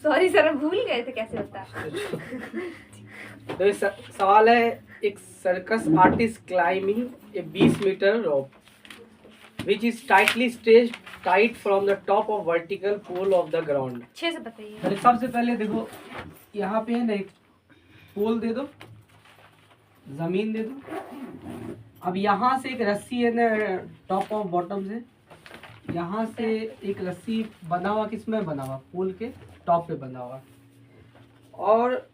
Sorry sir, हम भूल गए थे कैसे होता है। तो इस सवाल है, एक circus artist climbing a 20 metre rope which is tightly staged tight from the top of vertical pole of the ground। अच्छे से बताइए। तो सबसे पहले देखो यहाँ पे है ना, एक पोल दे दो, जमीन दे दो। अब यहाँ से एक रस्सी है ना, टॉप ऑफ बॉटम से यहाँ से एक रस्सी बना हुआ, किसमें बना हुआ? पोल के टॉप पे बना हुआ। और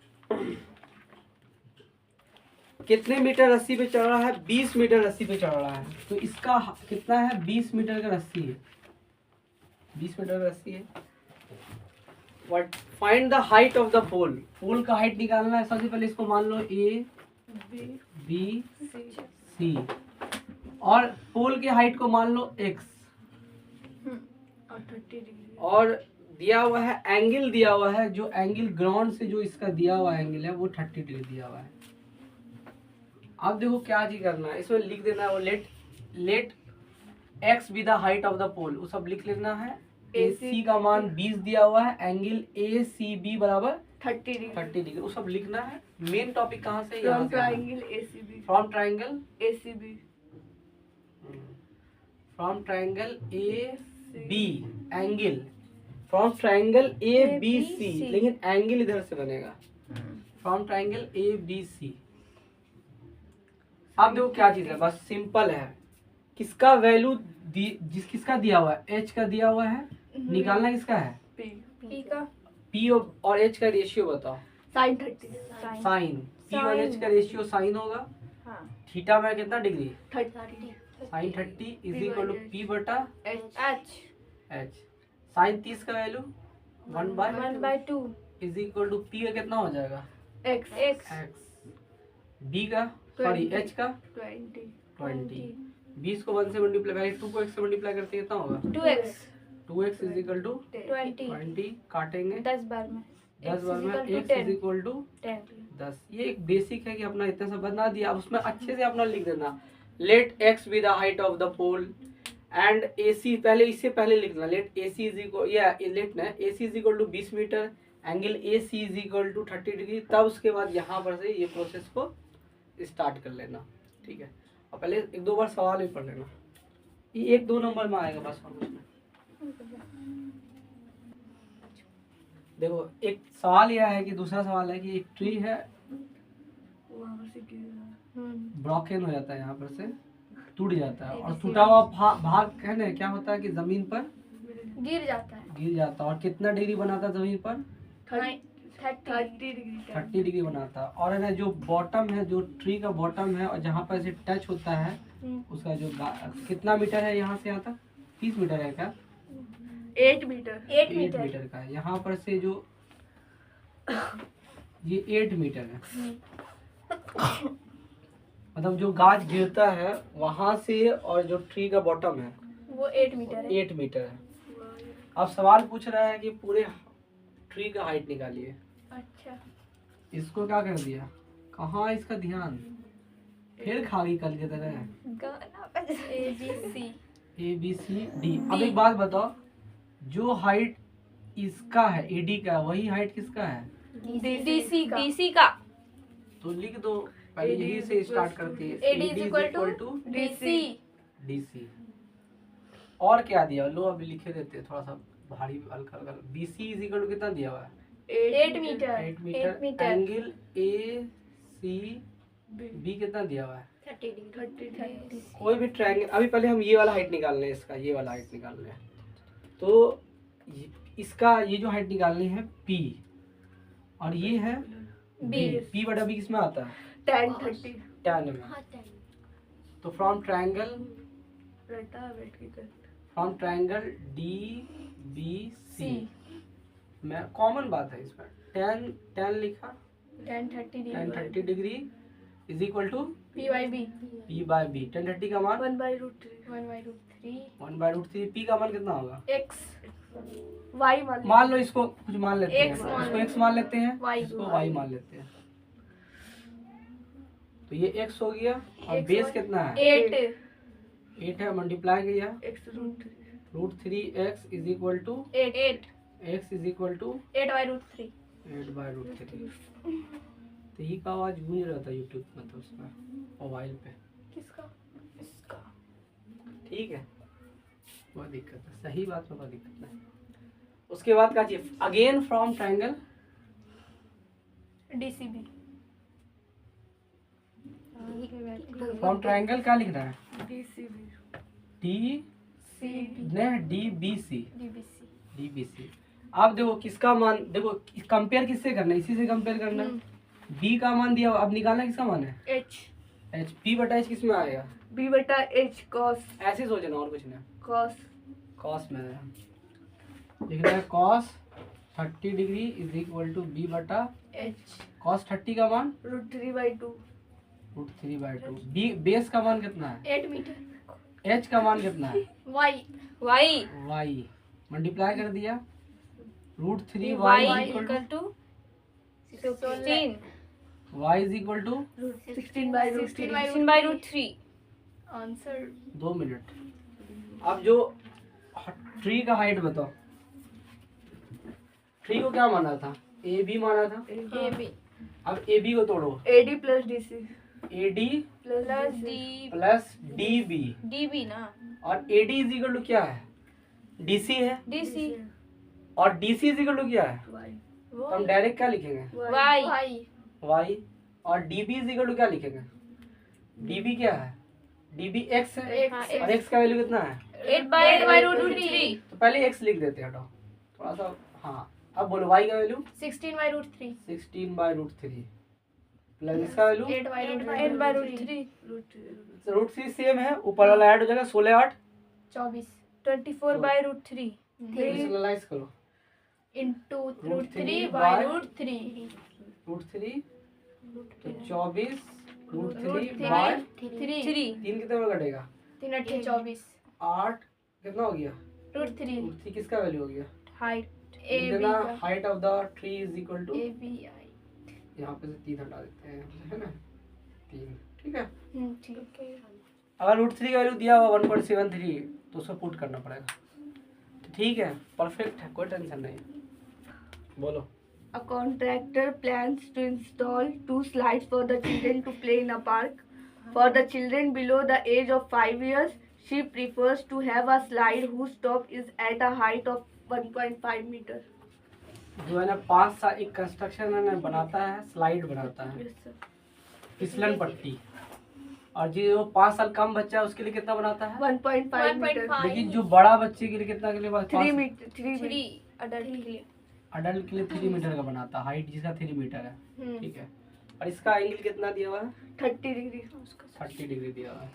कितने मीटर रस्सी पे चढ़ रहा है? 20 मीटर रस्सी पे चढ़ रहा है। तो इसका कितना है? 20 मीटर का रस्सी है, 20 मीटर का रस्सी है। What find the height of the pole. Pole का हाइट निकालना है। सबसे पहले इसको मान लो ए बी सी, और पोल के हाइट को मान लो एक्स, और दिया हुआ है एंगल, दिया हुआ है जो एंगल ग्राउंड से जो इसका दिया हुआ एंगल है वो 30 डिग्री दिया हुआ है। अब देखो क्या चीज करना है, इसमें लिख देना है वो let X be the height of the pole, वो सब लिख लेना है। ए सी का मान 20 दिया हुआ है, एंगल ए सी बी बराबर 30 डिग्री, वो सब लिखना है। मेन टॉपिक कहाँ से? From triangle ACB, from triangle ACB, from triangle A B, angle from triangle A B C, लेकिन एंगल इधर से बनेगा, from triangle A B C. अब देखो क्या चीज है, बस सिंपल है। किसका वैल्यू किसका दिया हुआ है? एच का दिया हुआ है, निकालना किसका है? पी का। पी और एच का रेशियो बताओ। साइन 30, साइन पी और एच का रेशियो साइन होगा। हाँ, थीटा में कितना degree? 30, sine 30 is equal to P बटा एच, एच। साइन 30 का value 1/2 is equal to P का कितना हो जाएगा? X, X. बी का, सॉरी एच का 20। 20 को 1 से मल्टीप्लाई, 2 को x से मल्टीप्लाई करते हैं कितना होगा? 2x, 2x is equal to 20 काटेंगे 10 बार में, 10 बार में, x इज इक्वल टू 10। ये एक बेसिक है कि अपना इतना सा बना दिया। अब उसमें अच्छे से अपना लिख देना, let x be the height of the pole and AC, पहले इससे पहले लिखना लेट AC इज इक्वल, या लेट ना AC is equal to 20 metre, angle AC is equal to 30 degree. तब उसके बाद यहाँ पर से ये प्रोसेस को स्टार्ट कर लेना, ठीक है। और पहले 1-2 बार सवाल भी पढ़ लेना, ये 1-2 नंबर में आएगा बस, और कुछ नहीं। देखो एक सवाल यह है कि, दूसरा सवाल है कि एक ट्री है, ब्रोकन हो जाता है, यहाँ पर से टूट जाता है, और टूटा हुआ भाग है ना, क्या होता है कि जमीन पर गिर जाता है, और कितना डिग्री बनाता है जमीन पर? 30 डिग्री बनाता है। और है ना जो बॉटम है, जो ट्री का बॉटम है, और जहाँ पर से टच होता है उसका जो कितना मीटर है यहाँ से यहाँ तक? 30 मीटर है क्या? 8 मीटर का है। यहाँ पर से जो ये 8 मीटर है, मतलब जो गाछ गिरता है वहां से, और जो ट्री का बॉटम है वो 8 मीटर है। 8 मीटर है। अब सवाल पूछ रहा है कि पूरे ट्री का हाइट निकालिए। अच्छा, इसको क्या कर दिया? कहाँ इसका ध्यान? फिर खा गई कल के तरह। A B C D. अब एक बात बताओ, जो हाइट इसका है AD का, वही हाइट किसका है? DC का। तो लिख दो, पहले यही से स्टार्ट करती है। AD is equal to DC। और क्या दिया लो, अभी लिखे देते हैं, थोड़ा सा भारी हल्का हल्का। BC इज इक्वल टू कितना दिया हुआ है? 8 मीटर। 8 मीटर। एंगल ACB कितना दिया हुआ है? 30। कोई भी ट्रायंगल, अभी पहले हम ये वाला हाइट निकाल रहे हैं, इसका ये वाला हाइट निकाल रहे हैं। तो इसका ये जो हाइट निकालनी है P, और ये है B। P बटा B किसमें आता है? tan में। तो फ्रॉम ट्रायंगल DBC, मैं कॉमन बात है इसमें, tan लिखा, tan 30 degree is equal to P by B, tan 30 का मान 1/√3। 1/√3। P का मान कितना होगा? x, y मान लो, इसको कुछ मान लेते हैं, X मान इसको x मान लेते हैं, Y इसको y मान लेते हैं। तो ये x हो गया, और बेस कितना है? 8 8 है, मल्टीप्लाई किया x √3 √3x is equal to 8 x is equal to 8/√3 8/√3। तो ये का आवाज गूंज रहा था यूट्यूब मतलब उसमें मोबाइल पे। किसका? इसका। ठीक है, कोई दिक्कत है, सही बात में कोई दिक्कत नहीं। उसके बाद क्या चाहिए? Again from triangle DCB। From triangle क्या लिखना है? DCB डी CB ने D B C DBC। D B C. आप देखो किसका मान, देखो कंपेयर किससे करना है? इसी से कंपेयर करना है। बी का मान दिया, अब निकालना किसका मान है? H H. पी बटा एच किस में आएगा? B/H cos ऐसे सोचना और कुछ नहीं। cos कॉस में लिखना है cos 30 degree is equal to B बटा H कॉस 30 का मान √3/2 √3/2। बी बेस का मान कितना है? 8 मीटर। एच का मान कितना है? Y वाई मल्टीप्लाई कर दिया √3 Y Y equal to 16 Y is equal to 16/√3 answer. 2 minute. अब जो ट्री का हाइट बताओ। ट्री को क्या माना था? ए बी माना था। AB अब ए बी को तोड़ो। AD plus DC A D plus D plus D B DB ना और A D is equal to क्या है? डी सी है। DC और D C is equal to क्या है? Y तो हम डायरेक्ट क्या लिखेंगे? Y Y. और D B is equal to क्या लिखेंगे? डी बी क्या है? डी बी एक्स है। X और एक्स का वैल्यू कितना है? 8/√3 तो पहले एक्स लिख देते हैं, हटाओ थोड़ा सा। हाँ, अब बोलो वाई का वैल्यू 16/√3 16/√3 प्लस इसका वैल्यू 8/√3 √3 सेम है, ऊपर वाला ऐड हो जाएगा। 16 8 24 24/√3 विजुअलाइज करो। into √3 √3 √3 तो 24 √3 3 बाय 3 3 कितने में कटेगा? 3 8 24 8 कितना हो गया? √3 √3 किसका वैल्यू हो गया? हाइट इतना AB height of the tree is equal to, ABI यहाँ पे से 3 हटा देते हैं, है ना? 3। ठीक है। ठीक है। अगर √3 का वैल्यू दिया हुआ 1.73 तो उसको पुट करना पड़ेगा। तो ठीक है, परफेक्ट है, कोई टेंशन नहीं। बोलो। A contractor plans to install 2 slides for the children to play in a park. For the children below the age of 5 years, she prefers to have a slide whose top is at a height of 1.5 meter. जो है ना 5 साल एक construction है ना बनाता है, slide बनाता है, Yes, sir. फिसलन पट्टी। और जो 5 साल कम बच्चा है उसके लिए कितना बनाता है? 1.5 meter. लेकिन जो बड़ा बच्चे के लिए कितना के लिए? 3 meter. 3 adult के लिए. अडल्ट के लिए 3 मीटर का बनाता है, हाइट जिसका 3 मीटर है। ठीक है। और इसका एंगल कितना दिया हुआ है? 30 डिग्री. 30 डिग्री दिया हुआ है।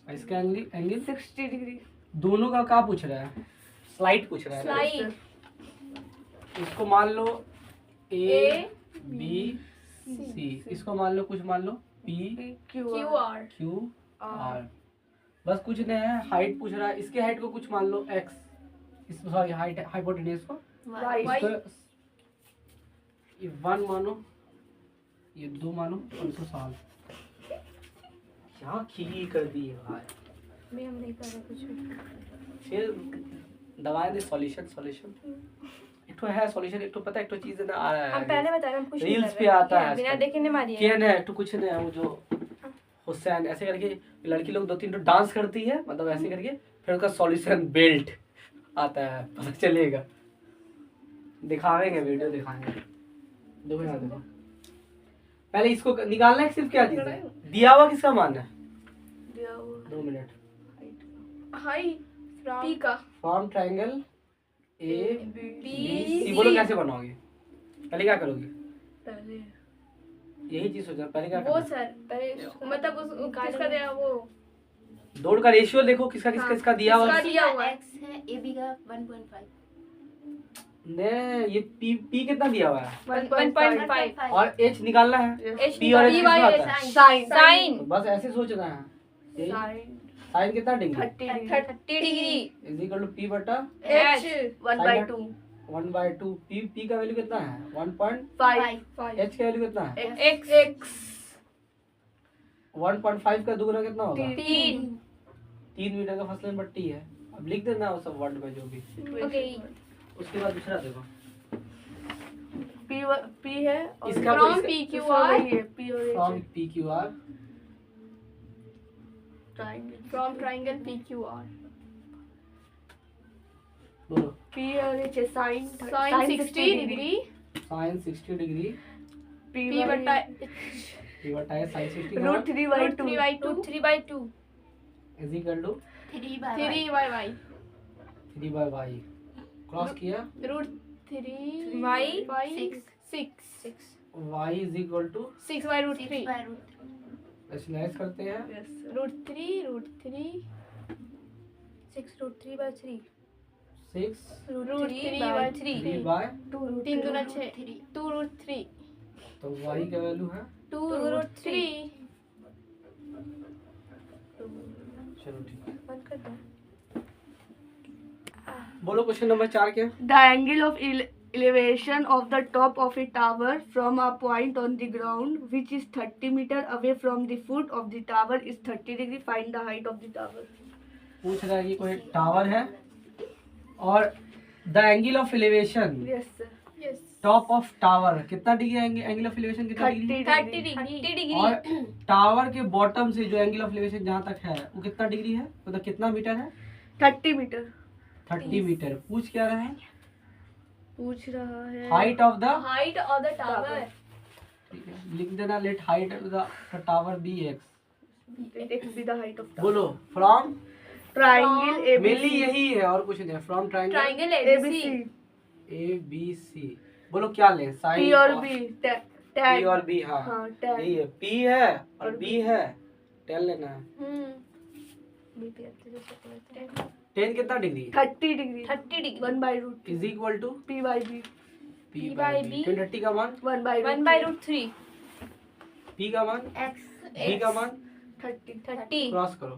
और इसका एंगल 60 डिग्री. दोनों का क्या पूछ रहा है? स्लाइड पूछ रहा है ना? Slide. इसको मान लो ए बी सी, इसको मान लो कुछ मान लो पी QR. Q R. बस कुछ नहीं है, हाइट पूछ रहा है। इसके हाइट को कुछ मान लो एक्स, इस सॉरी हाइट हाइपोटेन्यूज को Y. इसको ये 1 मानो, ये 2 मानो, 500 साल। क्या खीरी कर दी है भाई। मैं हम नहीं कर रहे कुछ भी. फिर दवाएं दे सॉल्यूशन एक तो है सॉल्यूशन, एक तो पता है, एक तो चीज ना आ रहा है। हम पहले बता रहे हम कुछ नहीं रील्स कर पे रहे. आता है बिना आजकल। देखे ने मारी है. केन है तो कुछ नहीं है, वो जो हुसैन ऐसे करके लड़की लोग 2-3 तो डांस करती है, मतलब ऐसे करके, फिर उसका सॉल्यूशन बेल्ट आता है, पता चलेगा। दिखावेंगे, वीडियो दिखाएंगे। देखो यहाँ देखो, पहले इसको निकालना है। सिर्फ क्या चीज है दिया हुआ, किसका मान है? 2 मिनट। हाइट P का from triangle A B B C. बोलो कैसे बनाओगे? पहले क्या करोगे? पहले यही चीज सोचा, पहले क्या वो करोगे? सर पहले मतलब उस किसका दिया वो दौड़ का रेशियो देखो, किसका किसका इसका दिया हुआ किसका दिया हुआ है. x है AB का 1.5 ने। ये पी कितना दिया हुआ है? 1.5 और एच निकालना है। H P और H कितना आता है? साइन तो बस ऐसे सोचना है। साइन कितना degree? 30 degree is equal to P बटा H 1/2 1/2। पी का वैल्यू कितना है? 1.5। 5 एच का वैल्यू कितना है? x 1.5 का दुगना कितना होगा? 3 3 मीटर का फसलन पट्टी है। अब लिख देना वो सब वर्ड में जो भी। ओके। उसके बाद दूसरा देखो, P है और इसका From PQR वही है P और H फ्रॉम है। PQR Triangle। from triangle PQR. बोलो। P और H है sin Sin 60 degree. Sine 60 degree, P P बटा P बटा है साइन 60 का root 3 by 2 root 3 by 2 is equal to 3 by y 3 by y, cross किया root 3 by 6 y is equal to 6 by root 3 slash करते हैं, yes sir। root 3 6 root 3 by 3 6 root 3 by 3 3 bye 2 root 3 3 दूना 6 2 root 3 तो y का value है, 2 root 3 चलो ठीक है। बंद कर दो बोलो क्वेश्चन नंबर 4 क्या? The angle of elevation of the top of a tower from a point on the ground which is 30 meter away from the foot of the tower is 30 degree. Find the height of the tower. पूछ रहा है कि कोई tower है और the angle of elevation Yes sir। yes top of tower कितना degree, angle of elevation कितना degree, 30 degree और टावर के बॉटम से जो एंगल ऑफ एलिवेशन जहाँ तक है वो कितना डिग्री है, मतलब कितना मीटर है, 30 मीटर 30 मीटर। पूछ क्या रहा है, पूछ रहा है height of the, height of the tower ठीक है लिख देना, let height of the tower be X. x be the height of tower। बोलो फ्रॉम, Triangle मेनली ABC। यही है और कुछ नहीं है, from triangle triangle ABC। A B C. बोलो क्या लें, साइन P और B। P और B, हाँ हाँ tan। यही है, P है और B है, टेन लेना है। टेन कितना degree, 30 degree 30 degree 1 by root is equal to P by B P by by B। B. 30 का मान, 1 by 1 by root 3 P का मान, B का मान, 30 30 क्रॉस करो,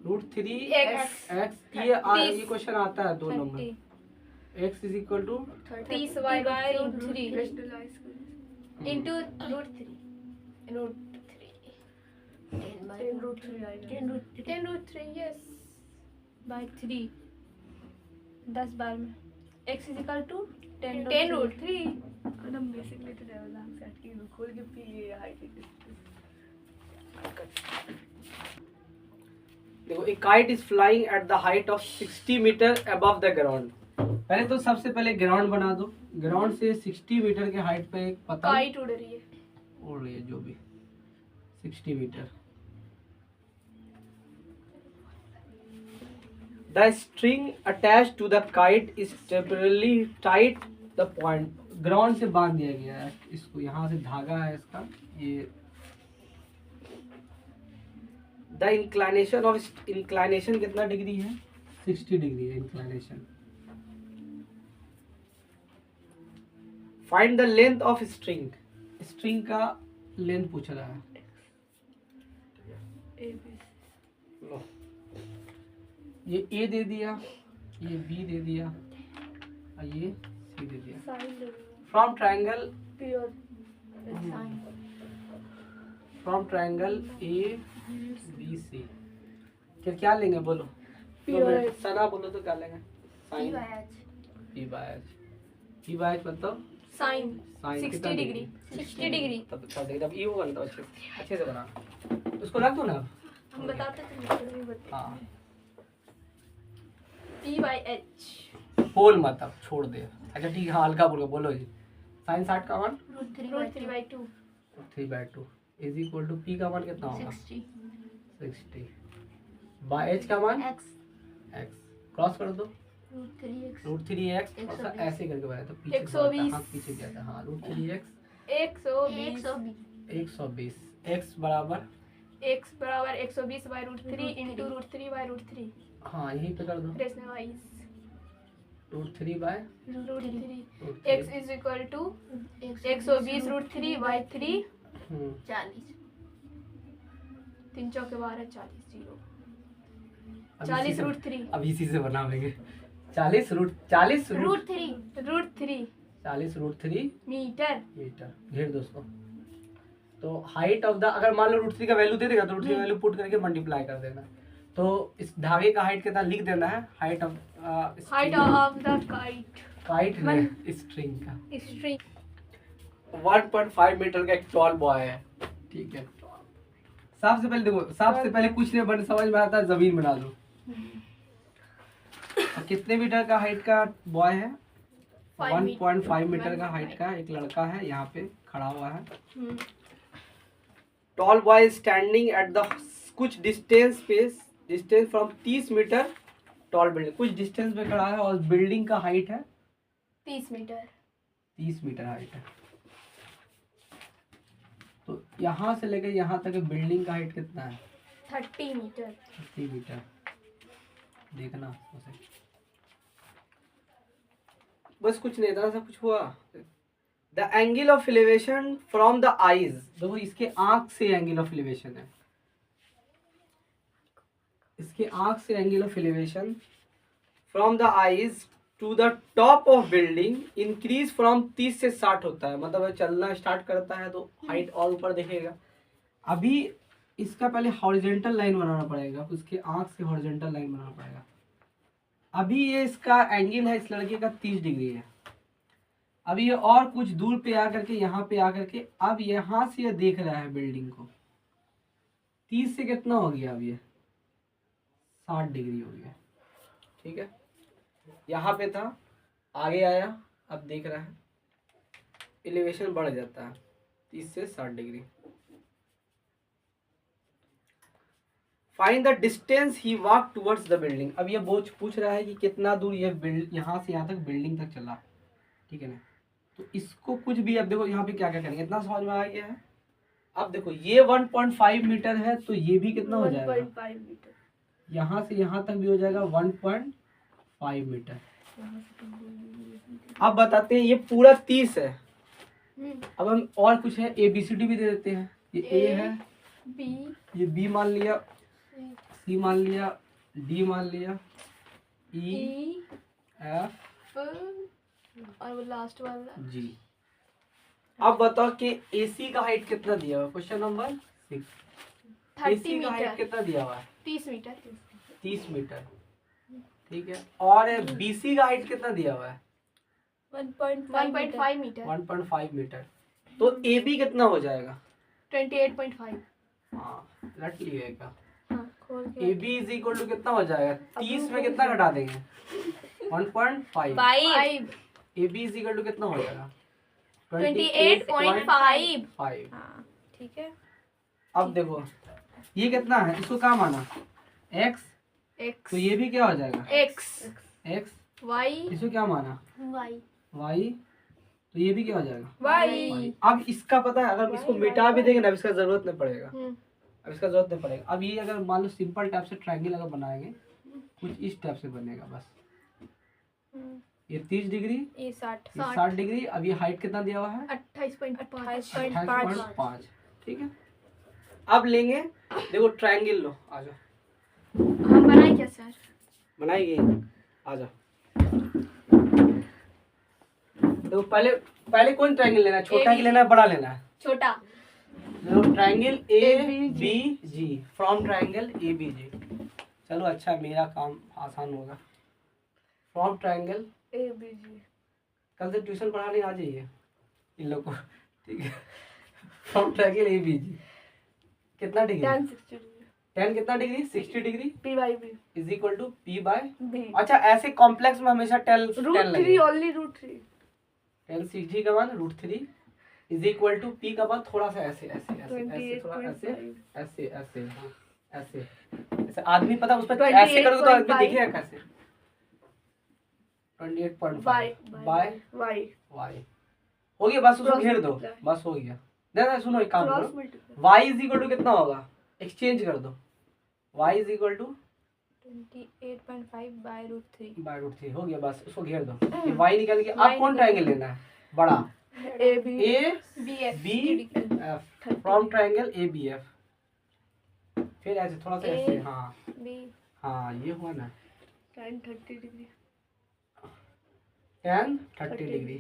रूट 3 x एक्स। ये क्वेश्चन आता है 2 number, 30 x is equal to 30 y by root 3 Crystallize करें। into root 3 root 3 10 root 3 आएगा 10 root 3 yes by 3 10 बार में x is equal to 10 root 3 एकदम बेसिकली तो लेवल हम सेट की खोल के पी ये हाइट देखो, एक kite is flying at the height of 60 metre above the ground. पहले तो सबसे पहले ग्राउंड बना दो, ग्राउंड से 60 मीटर के हाइट पे एक पतंग काइट उड़ रही है उड़ रही है, जो भी 60 metre. The string attach to the kite is temporarily tied the point, ground से बांध दिया गया है इसको, यहाँ से धागा है इसका ये। द इंक्लाइनेशन ऑफ, इंक्लाइनेशन कितना डिग्री है, 60 डिग्री है inclination. Find the length of string, string का लेंथ पूछ रहा है। लो, ये ए दे दिया, ये बी दे दिया और ये सी दे दिया। साइन फ्रॉम ट्रायंगल, P और from triangle A B C, फिर क्या लेंगे बोलो, P और H। सना बोलो तो क्या लेंगे, sine P by h P by H मतलब sin साइन 60 degree 60 degree तब देखिए, तब ये होगा ना, तो अच्छे से बना, उसको रख दो ना। हम बताते थे हाँ, P by h बोल मत अब, छोड़ दे। अच्छा ठीक है, हाँ हल्का बोलो, बोलो जी। साइन 60 का मान root 3 by 2 3/2 is equal to P का मान कितना होगा, 60 60 बाय एच का मान x x, क्रॉस कर दो, root 3x रूट 3x, 120 ऐसे करके बनाया तो पीछे 120 हाँ पीछे गया था, हाँ रूट 3x 120 120, x बराबर, x बराबर 120 by root 3 into root 3 by root 3 हाँ यहीं पे कर दो, rationalize root 3 by root 3 root x is equal to 120 root 3 by 3 40 3 चौके 12 40 0 40 root 3 अब इसी से बनाएंगे, 40 root 40 root 3 40 root 3 metre metre, घेर दो उसको। तो हाइट ऑफ द, अगर मान लो रूट 3 का वैल्यू दे देगा तो रूट 3 का वैल्यू पुट करके मल्टीप्लाई कर देना, तो इस धागे का हाइट कितना लिख देना है, height of height of the kite, kite है स्ट्रिंग का। स्ट्रिंग 1.5 मीटर का एक टॉल बॉय है, ठीक है। सबसे पहले देखो, सबसे पहले कुछ नहीं बन समझ में आता है, जमीन बना लो। और कितने मीटर का हाइट का बॉय है? 1.5 मीटर का हाइट का एक लड़का है, यहाँ पे खड़ा हुआ है। Tall boy standing at the कुछ distance from 30 metre tall building, कुछ डिस्टेंस पे खड़ा है और बिल्डिंग का हाइट है 30 मीटर। 30 मीटर हाइट है। तो यहाँ से लेकर यहाँ तक बिल्डिंग का हाइट कितना है? 30 मीटर। 30 मीटर। देखना उसे, बस कुछ नहीं, इतना सा कुछ हुआ। The angle of elevation from the eyes, देखो इसके आंख से एंगल ऑफ एलिवेशन है, इसके आंख से angle of elevation from the eyes to the top of building increase from 30 से 60 होता है। मतलब चलना स्टार्ट करता है तो हाइट और ऊपर दिखेगा। अभी इसका पहले हॉरिजॉन्टल लाइन बनाना पड़ेगा, उसके आंख से हॉरिजॉन्टल लाइन बनाना पड़ेगा। अभी ये इसका एंगल है इस लड़के का 30 डिग्री है। अभी ये और कुछ दूर पे आकर के यहाँ पे आकर के अब यहाँ से ये देख रहा है बिल्डिंग को। 30 से कितना हो गया? अब ये 60 डिग्री हो गया, ठीक है। यहाँ पे था, आगे आया, अब देख रहा है, एलिवेशन बढ़ जाता है 30 से 60 degree. Find the distance he walk towards the building. अब ये पूछ रहा है कि कितना दूर ये यहाँ से यहाँ तक बिल्डिंग तक चला, ठीक है ना। तो इसको कुछ भी, अब देखो यहाँ पे क्या क्या करेंगे, इतना समझ में आ गया है। अब देखो ये 1.5 मीटर है, तो ये भी कितना हो जाएगा? 1.5 मीटर। यहाँ से यहाँ तक भी हो जाएगा 1.5 मीटर। अब बताते हैं, ये पूरा 30 है। अब हम और कुछ है, ABCD भी दे देते हैं। ये A है, B, ये B मान लिया, C मान लिया, D मान लिया, E, F और वो लास्ट वाला G। अब बताओ कि AC का हाइट कितना दिया हुआ है? Question number 6। 30 AC का हाइट मीटर। कितना दिया हुआ है? 30 मीटर। 30 मीटर, ठीक है। और BC का हाइट कितना दिया हुआ है? 1.5 मीटर। 1.5 मीटर। तो AB कितना हो जाएगा? 28.5। हाँ, रट लिएगा। हाँ, खोल के। AB इज इक्वल टू कितना हो जाएगा? 30 में कितना घटा देंगे? 1.5। 5। AB इज इक्वल टू कितना हो जाएगा? 28.5। 5। हाँ, ठीक है। अब देखो ये कितना है, इसको क्या माना? X। X, तो ये भी क्या हो जाएगा? X। Y, इसको क्या माना? Y। तो ये भी क्या हो जाएगा? Y। अब इसका पता है, अगर इसको मिटा भी देंगे ना, अब इसका जरूरत नहीं पड़ेगा। अब इसका जरूरत नहीं पड़ेगा। अब ये अगर मान लो सिंपल टाइप से ट्रायंगल अगर बनाएंगे, कुछ इस टाइप से बनेगा बस। ये 30 डिग्री, ये 60। 60 डिग्री। अब ये हाइट कितना दिया हुआ है? 28.5। 28.5, ठीक है। अब लेंगे, देखो ट्रायंगल लो, आ जाओ। हम बनाए क्या सर? बनाएंगे, आ जाओ। तो पहले कौन ट्रायंगल लेना है? छोटा ही लेना है, बड़ा लेना है? छोटा। Triangle ABG, from triangle ABG। चलो अच्छा, मेरा काम आसान होगा। From triangle ABG। कल से ट्यूशन पढ़ाने आ जाइए इन लोग को, ठीक है। फ्रॉम ट्रायंगल ABG कितना डिग्री? 10 60 डिग्री। 10 कितना degree? 60 degree P/B is equal to P/B। B। अच्छा, ऐसे कॉम्प्लेक्स में हमेशा टेल √3 ओनली √3। 10 60 का मान √3 इज इक्वल टू P का मान थोड़ा सा ऐसे ऐसे ऐसे ऐसे थोड़ा ऐसे 28.5। ऐसे ऐसे हाँ, ऐसे ऐसे आदमी पता उस पर ऐसे करोगे तो आदमी दिखेगा कैसे? 28.5 बाय Y। y हो गया। बस उसको घेर दो, बस हो गया। नहीं सुनो, एक काम क्रॉस करो, multiply. y is equal to कितना होगा? एक्सचेंज कर दो, y is equal to 28.5 by √3 हो गया। बस उसको घेर दो, ये y निकल के। अब कौन ट्रायंगल लेना है? बड़ा ABF फ्रॉम ट्रायंगल ABF। फिर ऐसे थोड़ा सा ऐसे, हाँ हाँ, ये हुआ ना। tan 30 degree. tan 30 degree.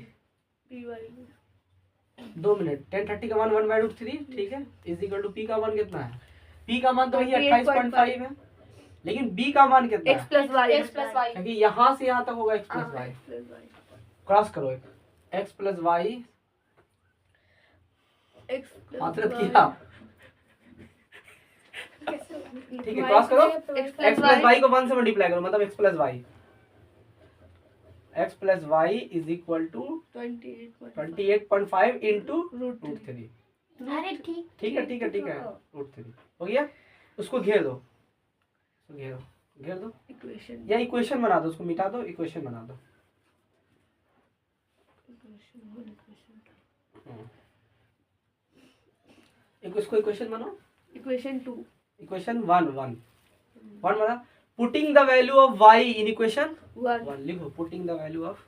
P/B 2 minute. tan 30 का मान 1/√3, ठीक है, इज इक्वल टू P का मान कितना है? P का मान तो वही 28.5 है। लेकिन b का मान कितना x plus y. x plus y. क्योंकि यहाँ से यहाँ तक होगा x plus y. x plus y. Cross करो एक x plus y. x plus मतलब y. किया ठीक है, क्रॉस करो. x x plus y को 1 से मल्टीप्लाई करो, मतलब x plus y. x plus y is equal to 28.5 into root root 3. अरे ठीक ठीक है ठीक है ठीक है, root 3 हो गया. उसको घेर दो, घेर दो equation. या इक्वेशन बना दो, उसको मिटा दो, इक्वेशन बना दो. एक उसको इक्वेशन बनाओ. equation 2. इक्वेशन 1 बना. Putting the value of y in equation 1. 1 लिखो. पुटिंग द वैल्यू ऑफ,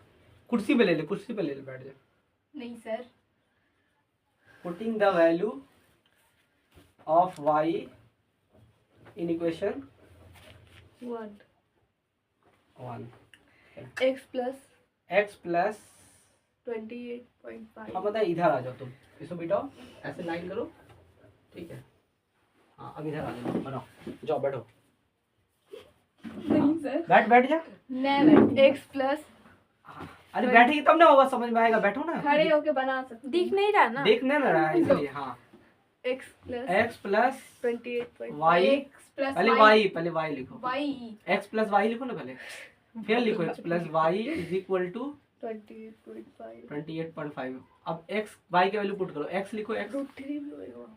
कुर्सी पे ले ले, कुर्सी पे ले ले, बैठ जा. नहीं sir. Putting the value of y in equation 1. 1. x plus x plus 28.5. अब बताए, इधर आ जाओ तुम, इसको बिठाओ, ऐसे लाइन करो. ठीक है, हाँ अब इधर आ जाओ, बनाओ, जाओ बैठो. नहीं सर. बैठ जा. नेवर. x plus अरे बैठेगी तब ना होगा, समझ में आएगा. बैठो ना, खड़े होके बना सकते. दिख नहीं रहा ना. देखने ना रहा है इसलिए. हाँ x plus x plus 28.5. y, x plus पहले y. पहले y लिखो. y. x प्लस y लिखो ना पहले, फिर लिखो x plus y is equal to 28.5. 28.5. अब x y की वैल्यू पुट करो. x लिखो, x root 3 भी होगा.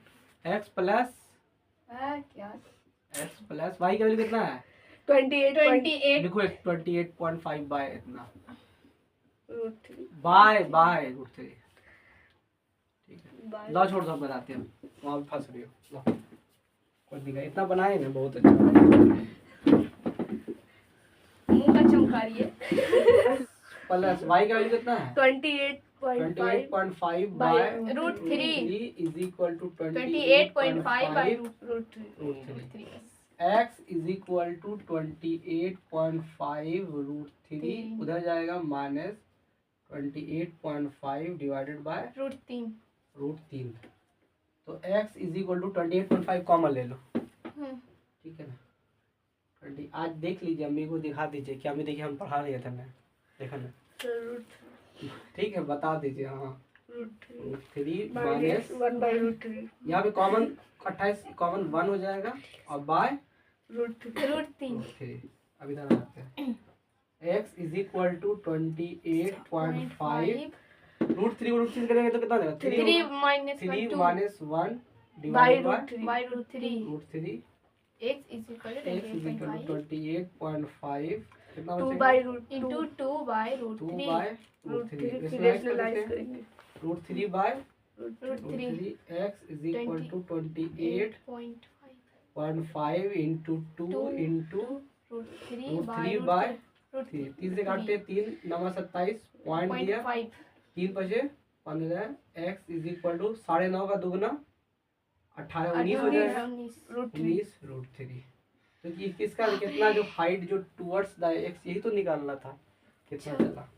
x प्लस क्या? x प्लस y की वैल्यू कितना है? 28. लिखो 28.5 बाय इतना, root 3. Bye root 3. ठीक है, By लो छोड़ दो, हम बताते हैं. वहाँ भी फंस रही हो. लो कोई दिखा, इतना बनाए ना, बहुत अच्छा. मुंह का चमका रही है. प्लस y का वैल्यू कितना है? 28.5 by root 3. Is equal to 28.5 by root 3. root 3. 3. x is equal to 28.5 root 3. उधर जाएगा minus 28.5 divided by root 3. Root 3. तो x is equal to 28.5 common ले लो. ठीक है ना. 20 आज देख लीजिए, अम्मी को दिखा दीजिए कि अम्मी देखिए हम पढ़ा रहे थे ना, देखा ना. root ठीक है, बता दीजिए. हाँ root 3 root 3 minus minus 1 by root 3. यहाँ पे कॉमन 28 कॉमन 1 हो जाएगा और बाय root 3. रूट 3. 3. अब इधर आते हैं. x is equal to 28.5 root 3 करेंगे तो कितना देगा? 3 minus 3 2 minus 1 By divided root 3. by root 3. Root 3. x is equal to x is equal to 28.5 कितना 2 बचेगा? by root 2. into 2 by root 2 3. By root root 3. 3 इसमें फिर x rationalize करते हैं करेंगे. Root 3 by root root 3. 3. 3. x is equal to 28.5 8.5 into 2 2 into root 3 root by 3 root by 3. 3. 3 से काटते 3 9 27 point दिया 0.5. 3 बचे 15. x इज इक्वल टू 9.5 का दुगना 18 19 हो जाएगा. 19. root 3. 19 रूट 3. तो ये किसका कितना जो हाइट जो टुवर्ड्स द x यही तो निकालना था, कितना चला.